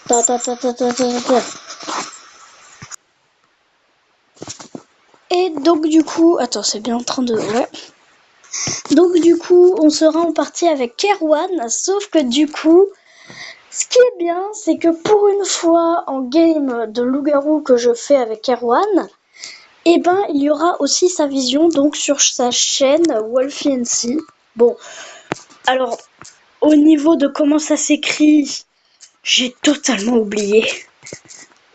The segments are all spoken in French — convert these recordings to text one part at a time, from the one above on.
Ta, ta, ta, ta, ta, ta, ta. Et donc du coup, attends, c'est bien en train de... Ouais. Donc du coup, on sera en partie avec Erwan, sauf que du coup, ce qui est bien, c'est que pour une fois en game de loup-garou que je fais avec Erwan, eh ben, il y aura aussi sa vision donc sur sa chaîne Wolfie. Bon, alors, au niveau de comment ça s'écrit, j'ai totalement oublié.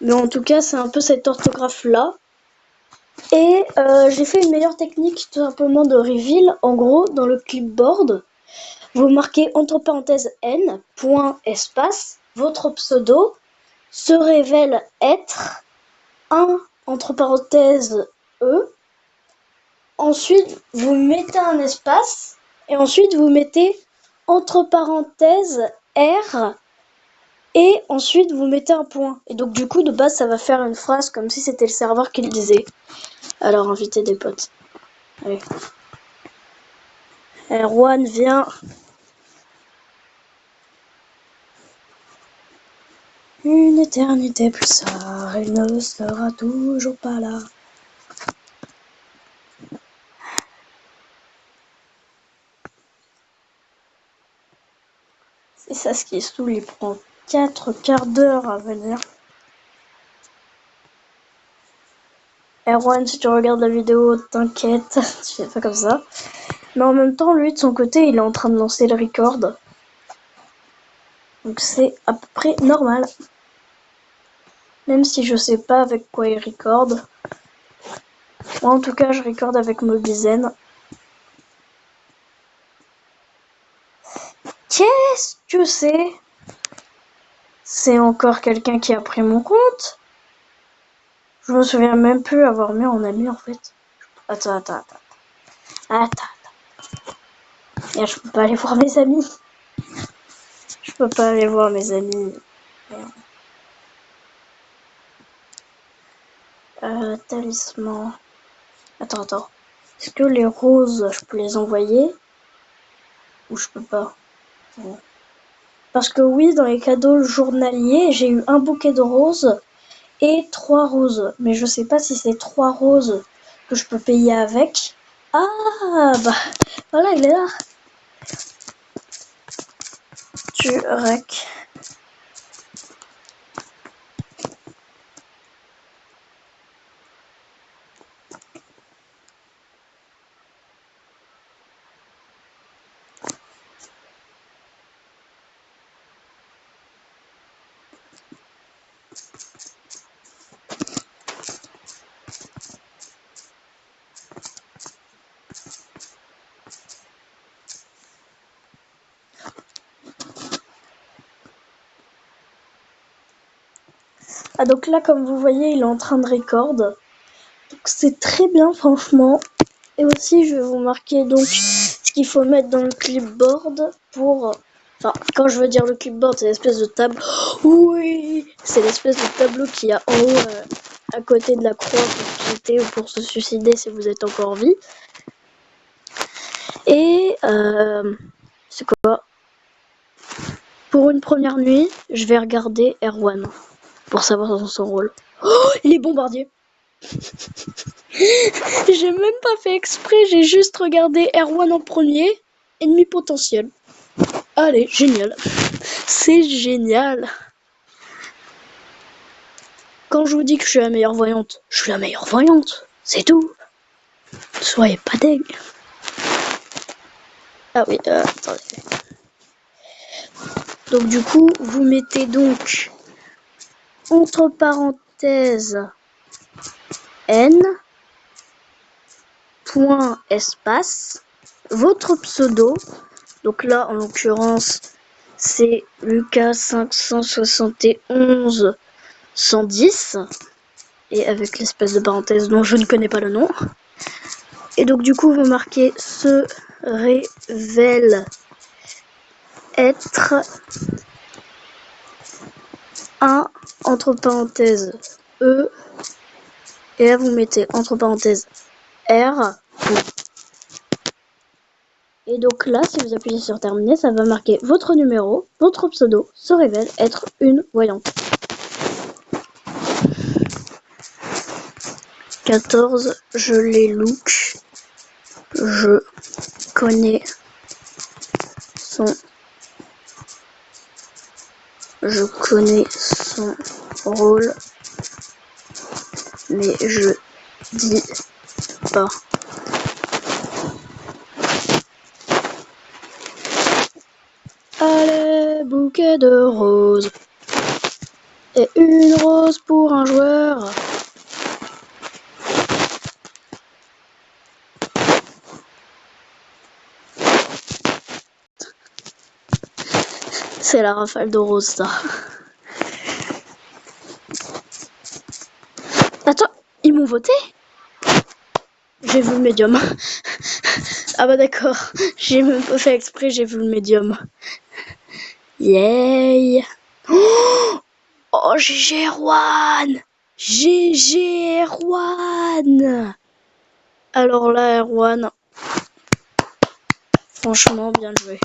Mais en tout cas, c'est un peu cette orthographe-là. Et j'ai fait une meilleure technique tout simplement de reveal. En gros, dans le clipboard, vous marquez entre parenthèses n, point, espace, votre pseudo se révèle être un entre parenthèses e. Ensuite, vous mettez un espace et ensuite vous mettez entre parenthèses r et ensuite vous mettez un point. Et donc du coup, de base, ça va faire une phrase comme si c'était le serveur qui le disait. Alors, invitez des potes. Allez. Erwan, viens. Une éternité plus tard, il ne sera toujours pas là. C'est ça ce qui est saoul, il prend 4 quarts d'heure à venir. Erwan, si tu regardes la vidéo, t'inquiète, tu fais pas comme ça. Mais en même temps, lui, de son côté, il est en train de lancer le record. Donc c'est à peu près normal. Même si je sais pas avec quoi il record. Moi, en tout cas, je record avec Mobizen. Qu'est-ce que c'est? C'est encore quelqu'un qui a pris mon compte? Je me souviens même plus avoir mis en ami, en fait. Attends. Et je peux pas aller voir mes amis. Je peux pas aller voir mes amis. Talisman. Attends. Est-ce que les roses, je peux les envoyer? Ou je peux pas? Bon. Parce que oui, dans les cadeaux journaliers, j'ai eu un bouquet de roses et 3 roses. Mais je sais pas si c'est 3 roses que je peux payer avec. Ah, bah, voilà, il est là. Tu rec. Ah, donc là, comme vous voyez, il est en train de record. Donc c'est très bien, franchement. Et aussi, je vais vous marquer donc ce qu'il faut mettre dans le clipboard pour... Enfin, quand je veux dire le clipboard, c'est l'espèce de tableau... Oui, c'est l'espèce de tableau qu'il y a en haut, à côté de la croix pour quitter ou pour se suicider si vous êtes encore en vie. Et... c'est quoi? Pour une première nuit, je vais regarder Erwan pour savoir son rôle. Oh, il est bombardier. J'ai même pas fait exprès, j'ai juste regardé Erwan en premier. Ennemi potentiel. Allez, génial. C'est génial. Quand je vous dis que je suis la meilleure voyante, je suis la meilleure voyante. C'est tout. Soyez pas deg. Ah oui, attendez. Donc du coup, vous mettez donc entre parenthèses n point espace votre pseudo. Donc là, en l'occurrence, c'est Lucas 571 110 et avec l'espèce de parenthèse dont je ne connais pas le nom. Et donc du coup, vous marquez se révèle être un entre parenthèses e et là vous mettez entre parenthèses r. Et Et donc là, si vous appuyez sur terminer, ça va marquer votre numéro, votre pseudo se révèle être une voyante. 14, je les look. Je connais son rôle, mais je dis pas. Allez, bouquet de roses. Et une rose pour un joueur. C'est la rafale de roses, ça. Attends, ils m'ont voté? J'ai vu le médium. Ah bah d'accord, j'ai même pas fait exprès, j'ai vu le médium. Yay! Oh, GG Erwan! GG Erwan! Alors là, Erwan, franchement, bien joué.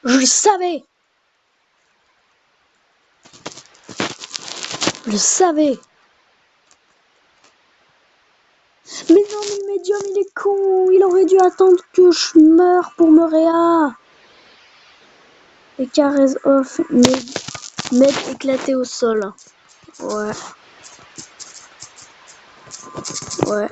Je le savais! Je le savais! Mais non, mais le médium, il est con! Il aurait dû attendre que je meure pour me réa! Et caresse off, med éclaté au sol. Ouais. Ouais.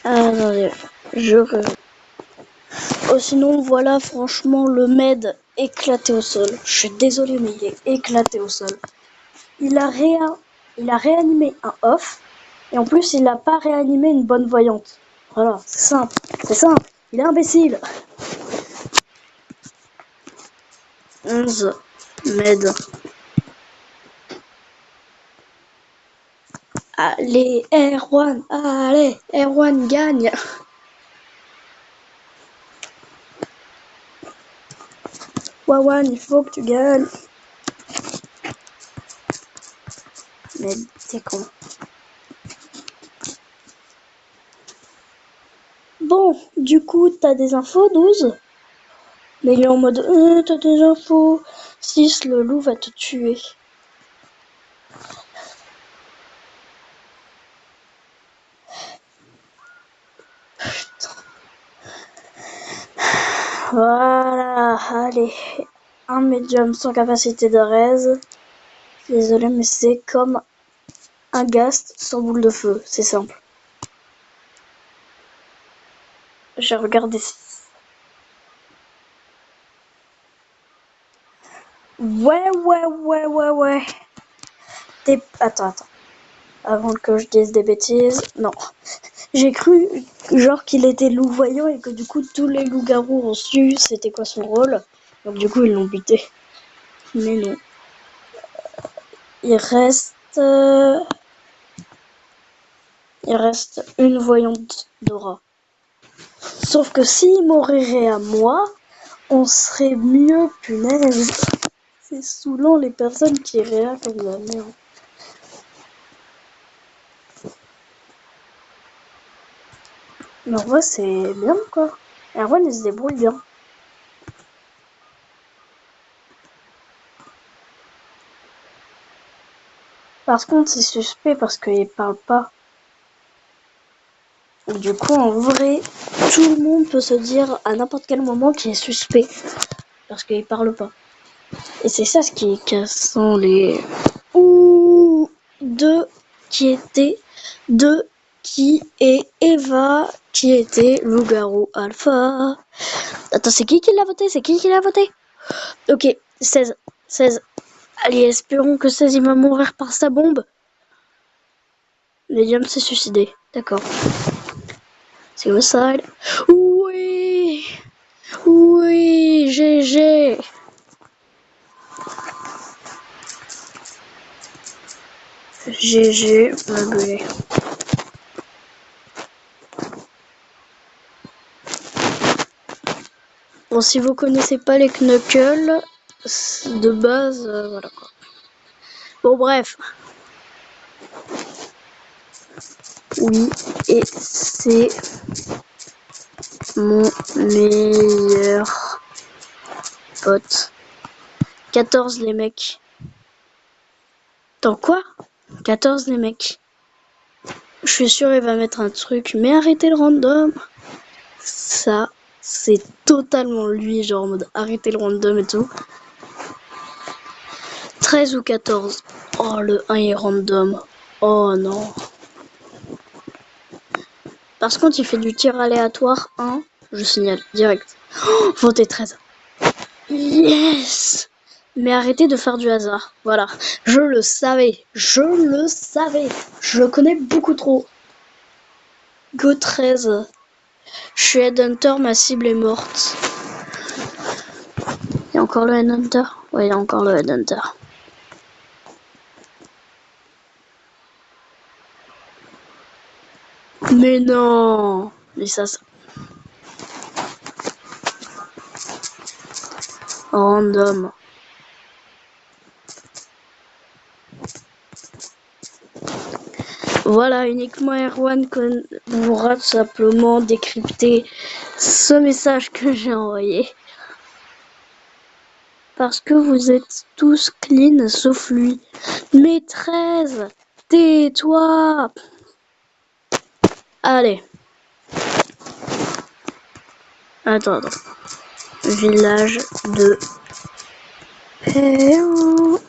Attendez, je rêve. Oh, sinon, voilà, franchement, le med éclaté au sol. Je suis désolée, mais il est éclaté au sol. Il a réanimé un off. Et en plus, il n'a pas réanimé une bonne voyante. Voilà, c'est simple. C'est simple. Il est imbécile. 11 med. Allez, Erwan. Allez, Erwan gagne. Wawan, il faut que tu gagnes. Mais t'es con. Bon, du coup, t'as des infos, 12? Mais il est en mode, t'as des infos. 6, le loup va te tuer. Voilà, allez. Un médium sans capacité de raise. Désolé, mais c'est comme un ghast sans boule de feu. C'est simple. J'ai regardé. Ouais. Attends. Avant que je dise des bêtises. Non. J'ai cru, genre, qu'il était loup-voyant et que du coup, tous les loups-garous ont su c'était quoi son rôle. Donc, du coup, ils l'ont buté. Mais non. Il reste une voyante Dora. Sauf que s'il m'aurait à moi, on serait mieux, punaise. C'est saoulant les personnes qui réa comme la merde. Mais en vrai, c'est bien quoi. Erwan, il se débrouille bien. Par contre, c'est suspect parce qu'il parle pas. Du coup, en vrai, tout le monde peut se dire à n'importe quel moment qu'il est suspect. Parce qu'il parle pas. Et c'est ça ce qui est cassant les... Ouh, qui est Eva, qui était loup-garou alpha. Attends, c'est qui l'a voté? Ok, 16. Allez, espérons que 16 il va mourir par sa bombe. Medium s'est suicidé, d'accord. Suicide. Oui, GG. GG, meublé. Bon, si vous connaissez pas les Knuckles, de base, voilà quoi. Bon, bref. Oui, et c'est mon meilleur pote. 14 les mecs. Dans quoi? 14 les mecs. Je suis sûr il va mettre un truc, mais arrêtez le random. Ça, c'est totalement lui, genre en mode arrêtez le random et tout. 13 ou 14. Oh, le 1 est random. Oh non. Par contre, il fait du tir aléatoire 1. Je signale direct. Oh, votez 13. Yes! Mais arrêtez de faire du hasard. Voilà. Je le savais. Je le savais. Je le connais beaucoup trop. Go 13. Je suis Headhunter, ma cible est morte. Il y a encore le Headhunter? Ouais, il y a encore le Headhunter. Mais non! Mais ça... Random. Voilà, uniquement Erwan pourra tout simplement décrypter ce message que j'ai envoyé. Parce que vous êtes tous clean sauf lui. Mais 13! Tais-toi! Allez. Attends. Village de Péon.